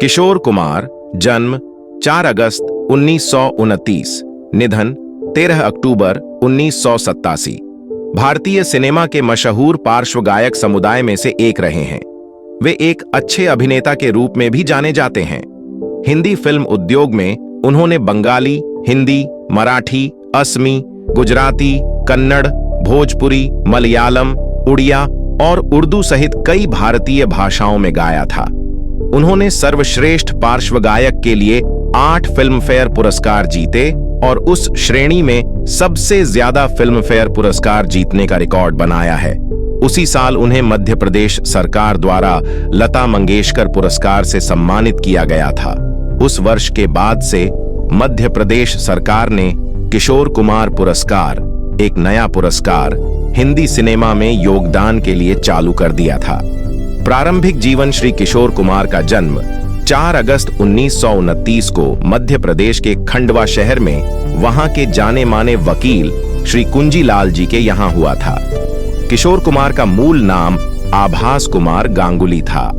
किशोर कुमार, जन्म 4 अगस्त 1929, निधन 13 अक्टूबर 1987, भारतीय सिनेमा के मशहूर पार्श्व गायक समुदाय में से एक रहे हैं। वे एक अच्छे अभिनेता के रूप में भी जाने जाते हैं। हिंदी फिल्म उद्योग में उन्होंने बंगाली, हिंदी, मराठी, असमी, गुजराती, कन्नड़, भोजपुरी, मलयालम, उड़िया और उर्दू सहित कई भारतीय भाषाओं में गाया था। उन्होंने सर्वश्रेष्ठ पार्श्व गायक के लिए 8 फिल्मफेयर पुरस्कार जीते और उस श्रेणी में सबसे ज्यादा फिल्मफेयर पुरस्कार जीतने का रिकॉर्ड बनाया है। उसी साल उन्हें मध्य प्रदेश सरकार द्वारा लता मंगेशकर पुरस्कार से सम्मानित किया गया था। उस वर्ष के बाद से मध्य प्रदेश सरकार ने किशोर कुमार पुरस्कार, एक नया पुरस्कार, हिंदी सिनेमा में योगदान के लिए चालू कर दिया था। प्रारंभिक जीवन श्री किशोर कुमार का जन्म 4 अगस्त 1929 को मध्य प्रदेश के खंडवा शहर में वहां के जाने माने वकील श्री कुंजीलाल जी के यहां हुआ था। किशोर कुमार का मूल नाम आभास कुमार गांगुली था।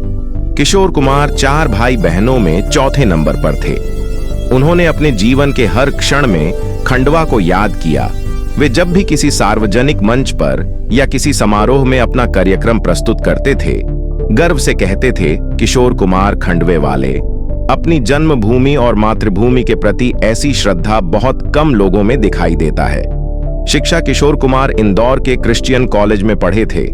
किशोर कुमार 4 भाई बहनों में चौथे नंबर पर थे। उन्होंने अपने जीवन के हर क्षण में खंडवा को याद किया। वे जब भी किसी सार्वजनिक मंच पर या किसी समारोह में अपना कार्यक्रम प्रस्तुत करते थे, गर्व से कहते थे, किशोर कुमार खंडवे वाले। अपनी जन्मभूमि और मातृभूमि के प्रति ऐसी श्रद्धा बहुत कम लोगों में दिखाई देता है। शिक्षा किशोर कुमार इंदौर के क्रिश्चियन कॉलेज में पढ़े थे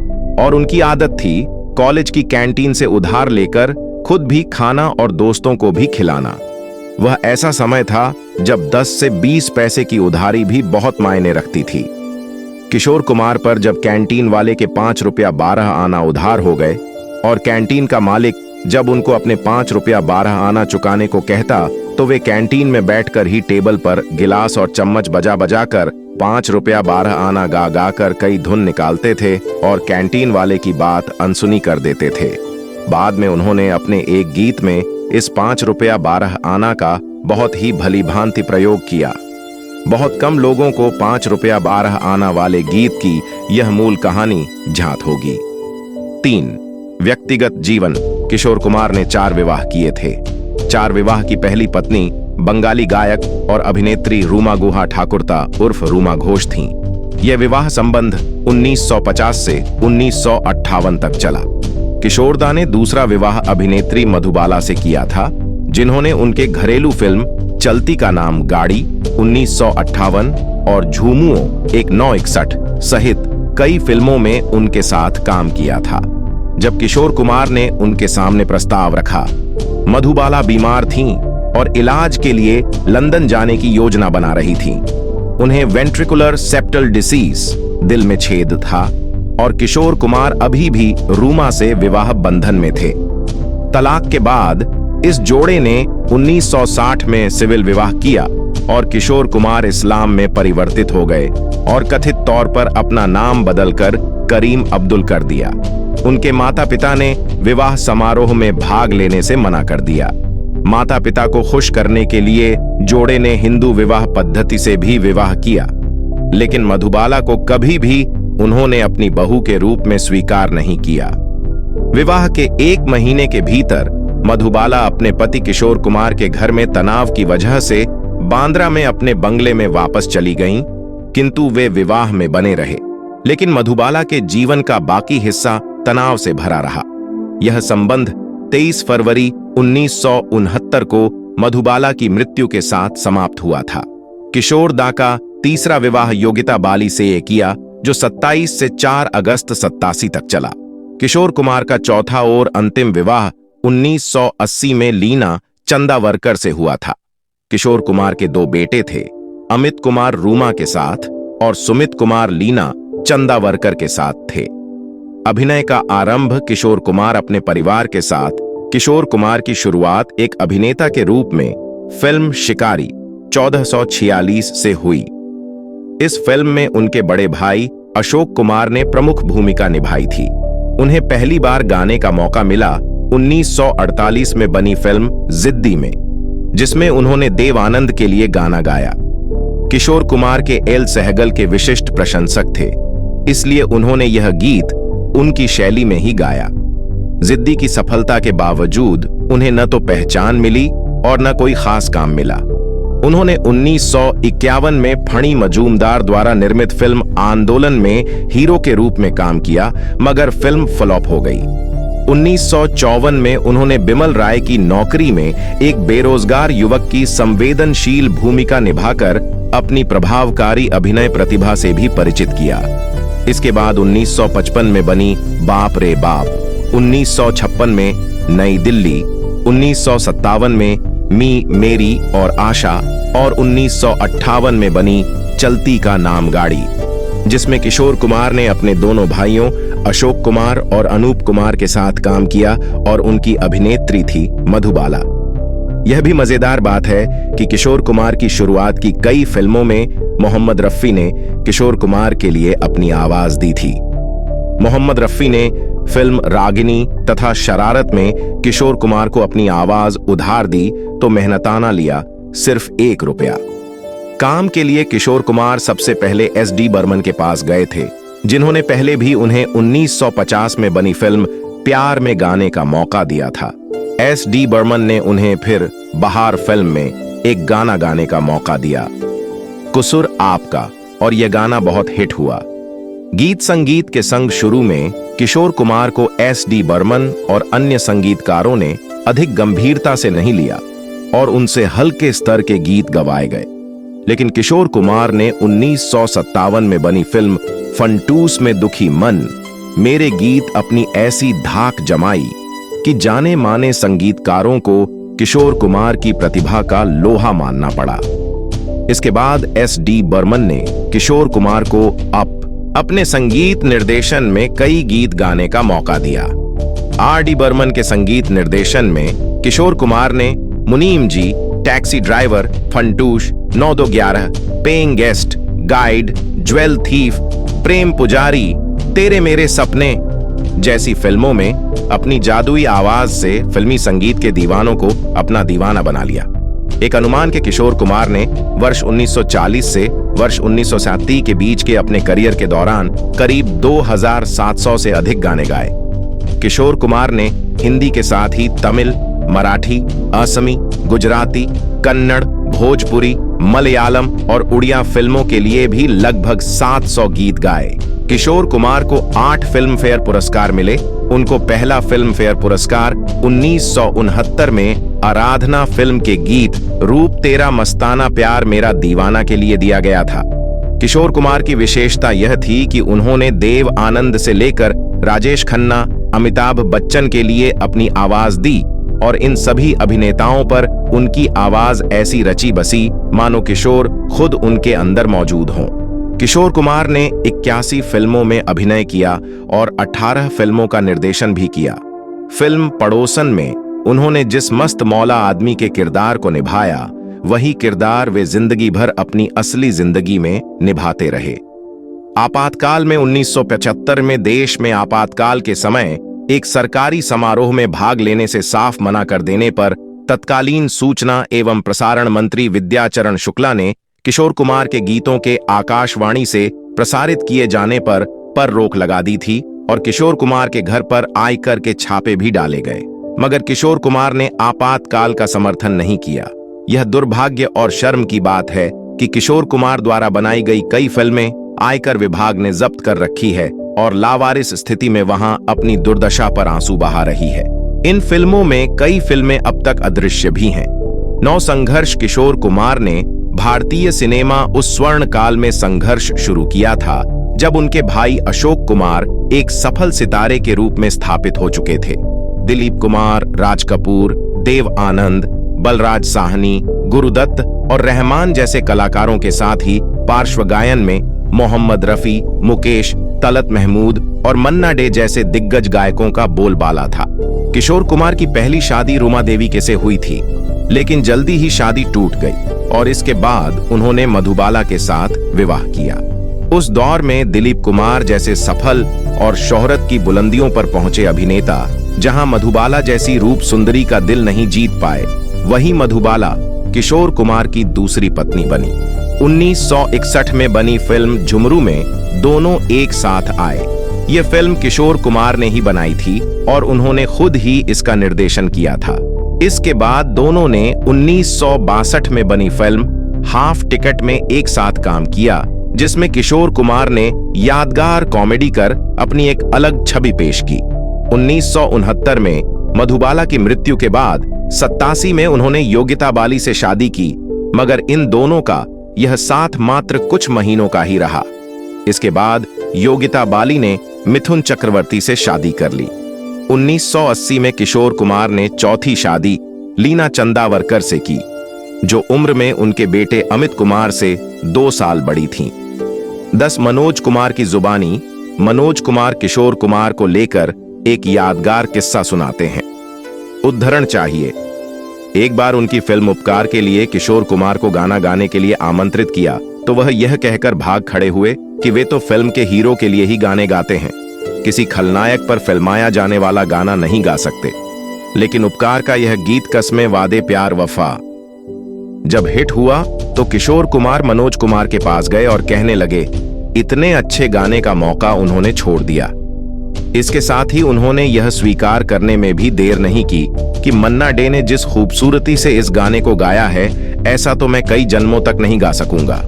और उनकी आदत थी कॉलेज की कैंटीन से उधार लेकर खुद भी खाना और दोस्तों को भी खिलाना। वह ऐसा समय था जब 10 से 20 पैसे की उधारी भी बहुत मायने रखती थी। किशोर कुमार पर जब कैंटीन वाले के 5 रुपया 12 आना उधार हो गए और कैंटीन का मालिक जब उनको अपने 5 रुपया 12 आना चुकाने को कहता, तो वे कैंटीन में बैठकर ही टेबल पर गिलास और चम्मच बजा बजा कर 5 रुपया 12 आना गा गा कर कई धुन निकालते थे और कैंटीन वाले की बात अनसुनी कर देते थे। बाद में उन्होंने अपने एक गीत में इस 5 रुपया 12 आना का बहुत ही भली भांति प्रयोग किया। बहुत कम लोगों को 5 रुपया 12 आना वाले गीत की यह मूल कहानी ज्ञात होगी। 3. व्यक्तिगत जीवन। किशोर कुमार ने 4 विवाह किए थे। 4 विवाह की पहली पत्नी बंगाली गायक और अभिनेत्री रूमा गुहा ठाकुरता उर्फ रूमा घोष थीं। यह विवाह संबंध 1950 से 1958 तक चला। किशोरदा ने दूसरा विवाह अभिनेत्री मधुबाला से किया था, जिन्होंने उनके घरेलू फिल्म चलती का नाम गाड़ी 1958 और झूमुओ 1961 सहित कई फिल्मों में उनके साथ काम किया था। जब किशोर कुमार ने उनके सामने प्रस्ताव रखा, मधुबाला बीमार थीं और इलाज के लिए लंदन जाने की योजना बना रही थीं। उन्हें वेंट्रिकुलर सेप्टल डिसीज, दिल में छेद था और किशोर कुमार अभी भी रूमा से विवाह बंधन में थे। तलाक के बाद इस जोड़े ने 1960 में सिविल विवाह किया और किशोर कुमार इस्लाम में परिवर्तित हो गए और कथित तौर पर अपना नाम बदलकर करीम अब्दुल कर दिया। उनके माता पिता ने विवाह समारोह में भाग लेने से मना कर दिया। माता पिता को खुश करने के लिए जोड़े ने हिंदू विवाह पद्धति से भी विवाह किया, लेकिन मधुबाला को कभी भी उन्होंने अपनी बहू के रूप में स्वीकार नहीं किया। विवाह के 1 महीने के भीतर मधुबाला अपने पति किशोर कुमार के घर में तनाव की वजह से बांद्रा में अपने बंगले में वापस चली गईं, किंतु वे विवाह में बने रहे। लेकिन मधुबाला के जीवन का बाकी हिस्सा तनाव से भरा रहा। यह संबंध 23 फरवरी 1969 को मधुबाला की मृत्यु के साथ समाप्त हुआ था। किशोरदा का तीसरा विवाह योगिता बाली से किया, जो 27 से 4 अगस्त 87 तक चला। किशोर कुमार का चौथा और अंतिम विवाह 1980 में लीना चंदावरकर से हुआ था। किशोर कुमार के 2 बेटे थे, अमित कुमार रूमा के साथ और सुमित कुमार लीना चंदावरकर के साथ थे। अभिनय का आरंभ किशोर कुमार अपने परिवार के साथ। किशोर कुमार की शुरुआत एक अभिनेता के रूप में फिल्म शिकारी 1446 से हुई। इस फिल्म में उनके बड़े भाई अशोक कुमार ने प्रमुख भूमिका निभाई थी। उन्हें पहली बार गाने का मौका मिला 1948 में बनी फिल्म जिद्दी में, जिसमें उन्होंने देव आनंद के लिए गाना गाया। किशोर कुमार के एल सहगल के विशिष्ट प्रशंसक थे, इसलिए उन्होंने यह गीत उनकी शैली में ही गाया। जिद्दी की सफलता के बावजूद उन्हें न तो पहचान मिली और न कोई खास काम मिला। उन्होंने 1951 में फणी मजूमदार द्वारा निर्मित फिल्म आंदोलन में हीरो के रूप में काम किया, मगर फिल्म फ्लॉप हो गई। 1954 में उन्होंने बिमल राय की नौकरी में एक बेरोजगार युवक की संवेदनशील भूमिका निभाकर अपनी प्रभावकारी अभिनय प्रतिभा से भी परिचित किया। इसके बाद 1955 में बनी बाप रे बाप, 1956 में नई दिल्ली, 1957 में मी, मेरी और आशा और 1958 में बनी चलती का नाम गाड़ी, जिसमें किशोर कुमार ने अपने दोनों भाइयों अशोक कुमार और अनूप कुमार के साथ काम किया और उनकी अभिनेत्री थी मधुबाला। यह भी मजेदार बात है कि किशोर कुमार की शुरुआत की कई फिल्मों में मोहम्मद रफी ने किशोर कुमार के लिए अपनी आवाज दी थी। मोहम्मद रफी ने फिल्म रागिनी तथा शरारत में किशोर कुमार को अपनी आवाज उधार दी तो मेहनताना लिया सिर्फ ₹1। काम के लिए किशोर कुमार सबसे पहले SD बर्मन के पास गए थे, जिन्होंने पहले भी उन्हें 1950 में बनी फिल्म प्यार में गाने का मौका दिया था। SD बर्मन ने उन्हें फिर बहार फिल्म में एक गाना गाने का मौका दिया, कुसुर आपका, और यह गाना बहुत हिट हुआ। गीत संगीत के संग शुरू में किशोर कुमार को SD बर्मन और अन्य संगीतकारों ने अधिक गंभीरता से नहीं लिया और उनसे हल्के स्तर के गीत गवाए गए। लेकिन किशोर कुमार ने 1957 में बनी फिल्म फंटूस में दुखी मन मेरे गीत अपनी ऐसी धाक जमाई कि जाने माने संगीतकारों को किशोर कुमार की प्रतिभा का लोहा मानना पड़ा। इसके बाद SD बर्मन ने किशोर कुमार को अपने संगीत निर्देशन में कई गीत गाने का मौका दिया। RD बर्मन के संगीत निर्देशन में किशोर कुमार ने Munimji, taxi driver, Funtoosh, 9-2-11, paying guest, guide, jewel thief, Prem Pujari, Tere मेरे सपने जैसी फिल्मों में अपनी जादुई आवाज से फिल्मी संगीत के दीवानों को अपना दीवाना बना लिया। एक अनुमान के किशोर कुमार ने वर्ष 1940 से वर्ष 1960 के बीच के अपने करियर के दौरान करीब 2700 से अधिक गाने गाए। किशोर कुमार ने हिंदी के साथ ही तमिल, मराठी, असमी, गुजराती, कन्नड़, भोजपुरी, मलयालम और उड़िया फिल्मों के लिए भी लगभग 700 गीत गाए। किशोर कुमार को 8 फिल्म फेयर पुरस्कार मिले। उनको पहला फिल्म फेयर पुरस्कार 1969 में आराधना फिल्म के गीत रूप तेरा मस्ताना प्यार मेरा दीवाना के लिए दिया गया था। किशोर कुमार की विशेषता यह थी कि उन्होंने देव आनंद से लेकर राजेश खन्ना, अमिताभ बच्चन के लिए अपनी आवाज दी और इन सभी अभिनेताओं पर उनकी आवाज ऐसी रची बसी मानो किशोर खुद उनके अंदर मौजूद हों। किशोर कुमार ने 81 फिल्मों में अभिनय किया और 18 फिल्मों का निर्देशन भी किया। फिल्म पड़ोसन में उन्होंने जिस मस्त मौला आदमी के किरदार को निभाया, वही किरदार वे जिंदगी भर अपनी असली जिंदगी में निभाते रहे। आपातकाल में 1975 में देश में आपातकाल के समय एक सरकारी समारोह में भाग लेने से साफ मना कर देने पर तत्कालीन सूचना एवं प्रसारण मंत्री विद्याचरण शुक्ला ने किशोर कुमार के गीतों के आकाशवाणी से प्रसारित किए जाने पर रोक लगा दी थी और किशोर कुमार के घर पर आयकर के छापे भी डाले गए। मगर किशोर कुमार ने आपातकाल का समर्थन नहीं किया। यह दुर्भाग्य और शर्म की बात है कि किशोर कुमार द्वारा बनाई गई कई फिल्में आयकर विभाग ने जब्त कर रखी है और लावारिस स्थिति में वहां अपनी दुर्दशा पर आंसू बहा रही है। इन फिल्मों में कई फिल्में अब तक अदृश्य भी हैं। नौ संघर्ष किशोर कुमार ने भारतीय सिनेमा उस स्वर्ण काल में संघर्ष शुरू किया था जब उनके भाई अशोक कुमार एक सफल सितारे के रूप में स्थापित हो चुके थे। दिलीप कुमार, राज कपूर, देव आनंद, बलराज साहनी, गुरुदत्त और रहमान जैसे कलाकारों के साथ ही पार्श्व गायन में मोहम्मद रफी, मुकेश, तलत महमूद और मन्ना डे जैसे दिग्गज गायकों का बोलबाला था। किशोर कुमार की पहली शादी रुमा देवी के से हुई थी, लेकिन जल्दी ही शादी टूट गई और इसके बाद उन्होंने मधुबाला के साथ विवाह किया। उस दौर में दिलीप कुमार जैसे सफल और शोहरत की बुलंदियों पर पहुंचे अभिनेता जहां मधुबाला जैसी रूप सुंदरी का दिल नहीं जीत पाए, वही मधुबाला किशोर कुमार की दूसरी पत्नी बनी। 1961 में बनी फिल्म झुमरू में दोनों एक साथ आए। यह फिल्म किशोर कुमार ने ही बनाई थी और उन्होंने खुद ही इसका निर्देशन किया था। इसके बाद दोनों ने 1962 में बनी फिल्म हाफ टिकट में एक साथ काम किया, जिसमें किशोर कुमार ने यादगार कॉमेडी कर अपनी एक अलग छवि पेश की। 1969 में मधुबाला की मृत्यु के बाद 87 में उन्होंने योगिता बाली से शादी की, मगर इन दोनों का यह साथ मात्र कुछ महीनों का ही रहा। इसके बाद योगिता बाली ने मिथुन चक्रवर्ती से शादी कर ली। 1980 में किशोर कुमार ने चौथी शादी लीना चंदावरकर से की, जो उम्र में उनके बेटे अमित कुमार से 2 साल बड़ी थीं। 10 मनोज कुमार की जुबानी मनोज कुमार किशोर कुमार को लेकर एक यादगार किस्सा सुनाते हैं। उद्धरण चाहिए। एक बार उनकी फिल्म उपकार के लिए किशोर कुमार को गाना गाने के लिए आमंत्रित किया तो वह यह कहकर भाग खड़े हुए कि वे तो फिल्म के हीरो के लिए ही गाने गाते हैं, किसी खलनायक पर फिल्माया जाने वाला गाना नहीं गा सकते। लेकिन उपकार का यह गीत कसमें वादे प्यार वफा जब हिट हुआ तो किशोर कुमार मनोज कुमार के पास गए और कहने लगे, इतने अच्छे गाने का मौका उन्होंने छोड़ दिया। इसके साथ ही उन्होंने यह स्वीकार करने में भी देर नहीं की कि मन्ना डे ने जिस खूबसूरती से इस गाने को गाया है, ऐसा तो मैं कई जन्मों तक नहीं गा सकूंगा।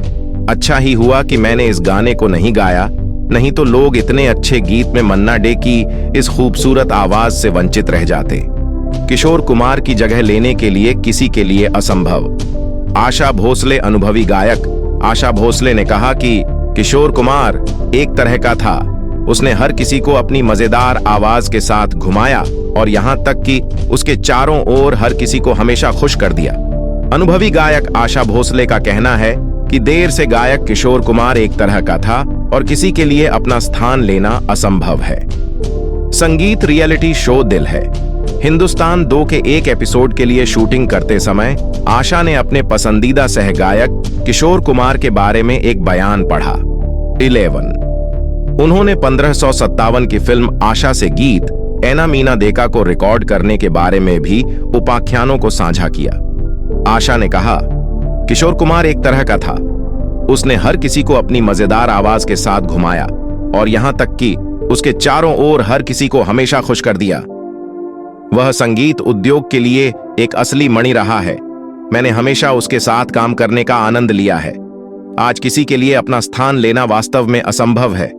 अच्छा ही हुआ कि मैंने इस गाने को नहीं गाया, नहीं तो लोग इतने अच्छे गीत में मन्ना डे की इस खूबसूरत आवाज से वंचित रह जाते। किशोर कुमार की जगह लेने के लिए किसी के लिए असंभव। आशा भोसले अनुभवी गायक आशा भोसले ने कहा कि किशोर कुमार एक तरह का था, उसने हर किसी को अपनी मजेदार आवाज के साथ घुमाया और यहां तक कि उसके चारों ओर हर किसी को हमेशा खुश कर दिया। अनुभवी गायक आशा भोसले का कहना है कि देर से गायक किशोर कुमार एक तरह का था और किसी के लिए अपना स्थान लेना असंभव है। संगीत रियलिटी शो दिल है हिंदुस्तान 2 के एक एपिसोड के लिए शूटिंग करते समय आशा ने अपने पसंदीदा सहगायक किशोर कुमार के बारे में एक बयान पढ़ा। 11 उन्होंने 1557 की फिल्म आशा से गीत ऐना मीना देखा को रिकॉर्ड करने के बारे में भी उपाख्यानों को साझा किया। आशा ने कहा, किशोर कुमार एक तरह का था, उसने हर किसी को अपनी मजेदार आवाज के साथ घुमाया और यहां तक कि उसके चारों ओर हर किसी को हमेशा खुश कर दिया। वह संगीत उद्योग के लिए एक असली मणि रहा है। मैंने हमेशा उसके साथ काम करने का आनंद लिया है। आज किसी के लिए अपना स्थान लेना वास्तव में असंभव है।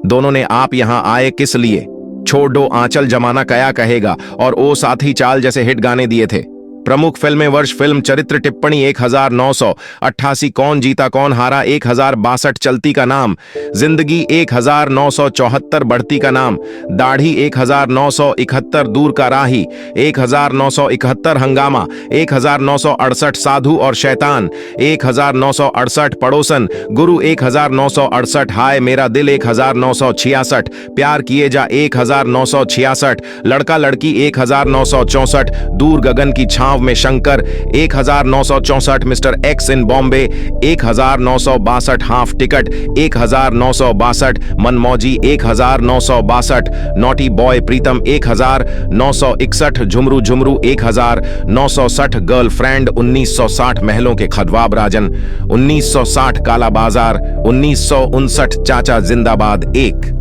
दोनों ने आप यहां आए किस लिए? छोड़ दो आंचल जमाना कया कहेगा और ओ साथी चाल जैसे हिट गाने दिए थे। प्रमुख फिल्में वर्ष फिल्म चरित्र टिप्पणी 1988 कौन जीता कौन हारा 1062 चलती का नाम, जिंदगी 1974 बढ़ती का नाम, दाढ़ी 1971 दूर का राही, 1971 हंगामा, 1968 साधु और शैतान, 1968 पड़ोसन, गुरु 1968, हाय मेरा दिल 1966, प्यार किए जा 1966, लड़का लड़की 1964, दूर गगन की छांव में Shankar 1964, mister X in Bombay 1962, half ticket 1962, Manmauji 1962, naughty boy Pritam 1961, Jhumroo Jhumroo 1960, girlfriend 1960, महलों के खदवाब राजन 1960, काला बाजार 1959, चाचा जिंदाबाद 1।